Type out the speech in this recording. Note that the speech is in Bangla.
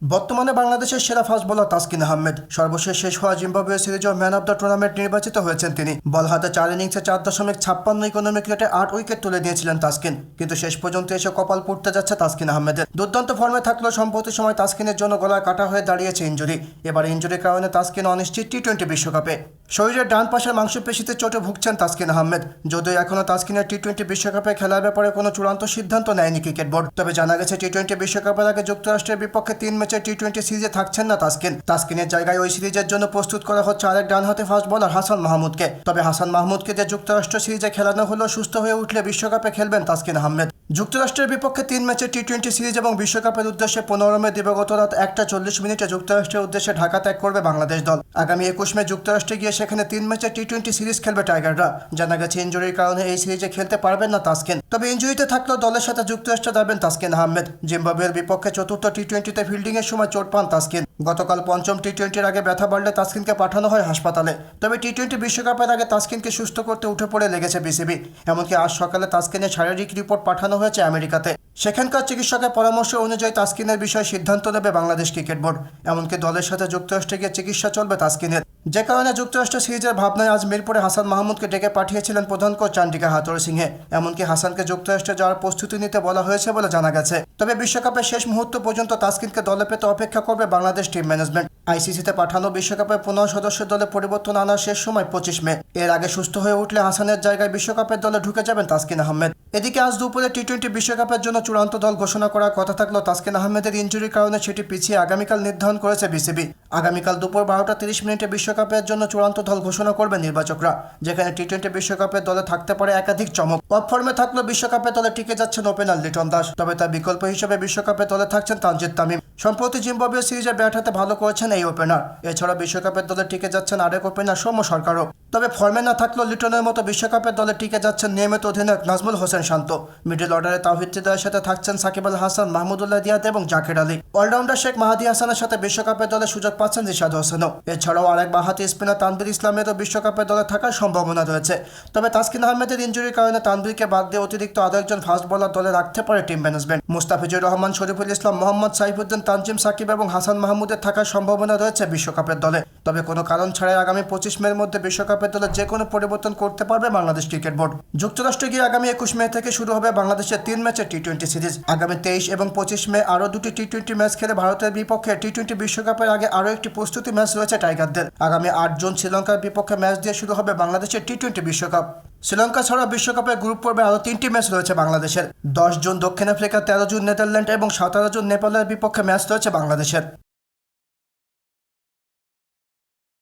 বর্তমানে বাংলাদেশের সেরা ফাস্ট বোলার তাসকিন আহমেদ। সর্বশেষ শেষ হওয়া জিম্বাবুয়ে সিরিজের ম্যান অব দ্য টুর্নামেন্ট নির্বাচিত হয়েছেন তিনি। বল হাতে 4 ইনিংসে 4.56 ইকোনমিক রেটে 8 উইকেট তুলে নিয়েছিলেন তাসকিন, কিন্তু শেষ পর্যন্ত এসে কপাল পুড়তে যাচ্ছে তাসকিন আহমেদের। দুর্দান্ত ফর্মে থাকলেও সম্প্রতি সময় তাসকিনের জন্য গলায় কাটা হয়ে দাঁড়িয়েছে ইনজুরি। এবার ইনজুরির কারণে তাসকিন অনিশ্চিত টি-20 বিশ্বকাপে। শরীরের ডান পাশের মাংসপেশিতে চোটে ভুগছেন তাসকিন আহমেদ। যদিও এখনও তাসকিনের টি-20 বিশ্বকাপে খেলার ব্যাপারে কোনো চূড়ান্ত সিদ্ধান্ত নেয়নি ক্রিকেট বোর্ড। তবে জানা গেছে টি-20 বিশ্বকাপের আগে যুক্তরাষ্ট্রের বিপক্ষে 3 ম্যাচের টি-20 সিরিজে থাকছেন না তাসকিন। তাসকিনের জায়গায় ওই সিরিজের জন্য প্রস্তুত করা হচ্ছে আরেক ডানহাতে ফাস্ট বোলার হাসান মাহমুদকে। তবে হাসান মাহমুদকে যে যুক্তরাষ্ট্র সিরিজে খেলানো হলেও সুস্থ হয়ে উঠলে বিশ্বকাপে খেলবেন তাসকিন আহমেদ। যুক্তরাষ্ট্রের বিপক্ষে 3 ম্যাচের টি-20 সিরিজ এবং বিশ্বকাপের উদ্দেশ্যে 15 মে দিবাগত রাত 1:40 যুক্তরাষ্ট্রের উদ্দেশ্যে ঢাকা ত্যাগ করবে বাংলাদেশ দল। আগামী 21 মে যুক্তরাষ্ট্রে গিয়ে সেখানে 3 ম্যাচের টি-20 সিরিজ খেলবে টাইগাররা। জানা গেছে ইনজুরির কারণে এই সিরিজে খেলতে পারবেন না তাসকিন। তবে ইনজুরিতে থাকলেও দলের সাথে যুক্তরাষ্ট্রে যাবেন তাসকিন আহমেদ। জিম্বাবুয়ের বিপক্ষে চতুর্থ টি-20তে ফিল্ডিংয়ের সময় চোট পান তাসকিন। গতকাল পঞ্চম টি-20-র আগে ব্যথা বাড়লে তাসকিনকে পাঠানো হয় হাসপাতালে। তবে টি-20 বিশ্বকাপের আগে তাসকিনকে সুস্থ করতে উঠে পড়ে লেগেছে বিসিবি। এমনকি আজ সকালে তাসকিনের শারীরিক রিপোর্ট পাঠানো হয়েছে আমেরিকাতে। সেখানকার চিকিৎসকের পরামর্শ অনুযায়ী তাসকিনের বিষয়ে সিদ্ধান্ত নেবে বাংলাদেশ ক্রিকেট বোর্ড। এমনকি দলের সাথে যুক্তরাষ্ট্রে গিয়ে চিকিৎসা চলবে তাসকিনের। যে কারণে যুক্তরাষ্ট্র সিরিজের ভাবনায় আজ মিরপুরে হাসান মাহমুদকে ডেকে পাঠিয়েছিলেন প্রধান কোচ চান্ডিকা হাথুরুসিংহে। এমনকি হাসানকে যুক্তরাষ্ট্রে যাওয়ার প্রস্তুতি নিতে বলা হয়েছে বলে জানা গেছে। তবে বিশ্বকাপের শেষ মুহূর্ত পর্যন্ত তাসকিনকে দলে পেতে অপেক্ষা করবে বাংলাদেশ টিম ম্যানেজমেন্ট। আইসিসিতে পাঠানো বিশ্বকাপের 15 সদস্য দলে পরিবর্তন আনার শেষ সময় 25 মে। এর আগে সুস্থ হয়ে উঠলে হাসানের জায়গায় বিশ্বকাপের দলে ঢুকে যাবেন তাসকিন আহমেদ। এদিকে আজ দুপুরে টি-20 বিশ্বকাপের জন্য চূড়ান্ত দল ঘোষণা করার কথা থাকলেও তাসকিন আহমেদের ইনজুরির কারণে সেটি পিছিয়ে আগামীকাল নির্ধারণ করেছে বিসিবি। আগামীকাল দুপুর 12:30 বিশ্বকাপের জন্য চূড়ান্ত দল ঘোষণা করবে নির্বাচকরা, যেখানে টি-20 বিশ্বকাপের দলে থাকতে পারে একাধিক চমক। অফ ফর্মে থাকলেও বিশ্বকাপের দলে টিকে যাচ্ছেন ওপেনার লিটন দাস। তবে তার বিকল্প হিসেবে বিশ্বকাপের দলে থাকছেন তানজিদ তামিম। সম্প্রতি জিম্বাবুয়ে সিরিজে ব্যাট হাতে ভালো করেছেন এই ওপেনার। এছাড়া বিশ্বকাপের দলে টিকে যাচ্ছেন আরেক ওপেনার সৌম্য সরকারও। তবে ফর্মে না থাকলেও লিটনের মতো বিশ্বকাপের দলে টিকে যাচ্ছেন নিয়মিত অধিনায়ক নাজমুল হোসেন শান্ত। মিডল অর্ডারে তাওহিদ হৃদয়ের সাথে থাকছেন সাকিব আল হাসান, মাহমুদুল্লাহ রিয়াদ এবং জাকের আলী। অলরাউন্ডার শেখ মাহাদি হাসানের সাথে বিশ্বকাপের দলে সুযোগ পাচ্ছেন রিশাদ হোসেনও। এছাড়াও আরেক বাঁহাতি স্পিনার তানভীর ইসলামেরও বিশ্বকাপের দলে থাকার সম্ভাবনা রয়েছে। তবে তাসকিন আহমেদের ইনজুরির কারণে তানভীরকে বাদ দিয়ে অতিরিক্ত আরও একজন ফাস্ট বোলার দলে রাখতে পারে টিম ম্যানেজমেন্ট। মুস্তাফিজুর রহমান, শরীফুল ইসলাম, মোহাম্মদ সাইফুদ্দিন, তানজিম সাকিব এবং হাসান মাহমুদের থাকার সম্ভাবনা রয়েছে বিশ্বকাপের দলে। তবে কোনো কারণ ছাড়াই আগামী 25 মের মধ্যে বিশ্বকাপের দলে যে কোনো পরিবর্তন করতে পারবে বাংলাদেশ ক্রিকেট বোর্ড। যুক্তরাষ্ট্রে গিয়ে আগামী 21 মে থেকে শুরু হবে বাংলাদেশের 3 ম্যাচের টি-20 সিরিজ। আগামী 23 এবং 25 মে আরও দুটি টি-20 ম্যাচ খেলে ভারতের বিপক্ষে টি-20 বিশ্বকাপের আগে আরও একটি প্রস্তুতি ম্যাচ রয়েছে টাইগারদের। আগামী 8 জুন শ্রীলঙ্কার বিপক্ষে ম্যাচ দিয়ে শুরু হবে বাংলাদেশের টি-20 বিশ্বকাপ। শ্রীলঙ্কা ছাড়া বিশ্বকাপের গ্রুপ পর্বে আরও 3টি ম্যাচ রয়েছে বাংলাদেশের। 10 জুন দক্ষিণ আফ্রিকা, 13 জুন নেদারল্যান্ড এবং 17 জুন নেপালের বিপক্ষে ম্যাচ রয়েছে বাংলাদেশের।